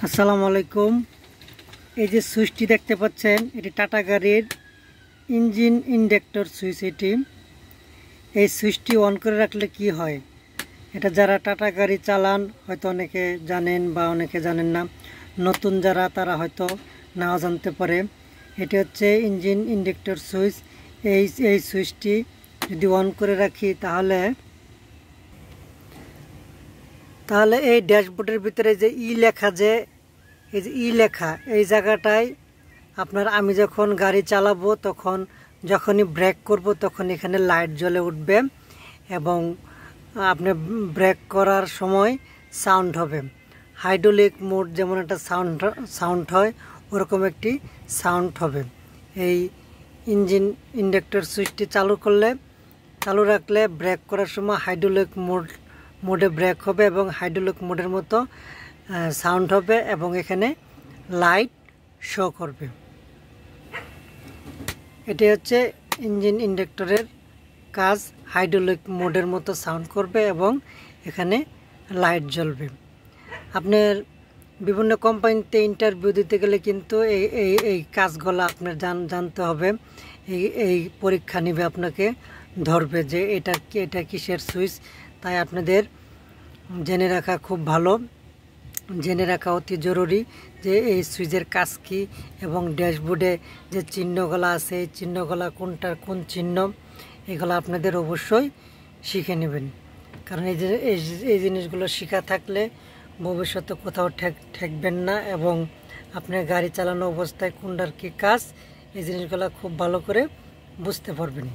আসসালামু আলাইকুম। এই যে সুইচটি দেখতে পাচ্ছেন, এটি টাটা গাড়ির ইঞ্জিন ইন্ডেক্টর সুইচ। এই সুইচটি অন করে রাখলে কি হয়, এটা যারা টাটা গাড়ি চালান হয়তো অনেকে জানেন বা অনেকে জানেন না। নতুন যারা তারা হয়তো নাও জানতে পারে। এটি হচ্ছে ইঞ্জিন ইন্ডেক্টর সুইচ। এই সুইচটি যদি অন করে রাখি তাহলে এই ড্যাশবোর্ডের ভিতরে যে লেখা, যে এই যে লেখা, এই জায়গাটায় আমি যখন গাড়ি চালাবো তখন যখনই ব্রেক করব তখন এখানে লাইট জ্বলে উঠবে এবং আপনি ব্রেক করার সময় সাউন্ড হবে। হাইড্রোলিক মোড যেমন একটা সাউন্ড হয়, ওরকম একটি সাউন্ড হবে। এই ইঞ্জিন ইন্ডেক্টর সুইচটি চালু রাখলে ব্রেক করার সময় হাইড্রোলিক মোডে ব্রেক হবে এবং হাইড্রোলিক মোডের মতো সাউন্ড হবে এবং এখানে লাইট শো করবে। এটি হচ্ছে ইঞ্জিন ইন্ডেক্টরের কাজ। হাইড্রোলিক মোডের মতো সাউন্ড করবে এবং এখানে লাইট জ্বলবে। আপনার বিভিন্ন কোম্পানিতে ইন্টারভিউ দিতে গেলে কিন্তু এই কাজগুলো আপনার জানতে হবে। এই পরীক্ষা নিবে, আপনাকে ধরবে যে এটা কিসের সুইচ। তাই আপনাদের জেনে রাখা খুব ভালো, জেনে রাখা অতি জরুরি যে এই সুইচের কাজ কী এবং ড্যাশবোর্ডে যে চিহ্নগুলো আছে এই চিহ্নগুলো কোনটার কোন চিহ্ন, এগুলো আপনাদের অবশ্যই শিখে নেবেন। কারণ এই জিনিসগুলো শেখা থাকলে ভবিষ্যতে কোথাও ঠেকবেন না এবং আপনার গাড়ি চালানো অবস্থায় কোনটার কী কাজ, এই জিনিসগুলো খুব ভালো করে বুঝতে পারবেন।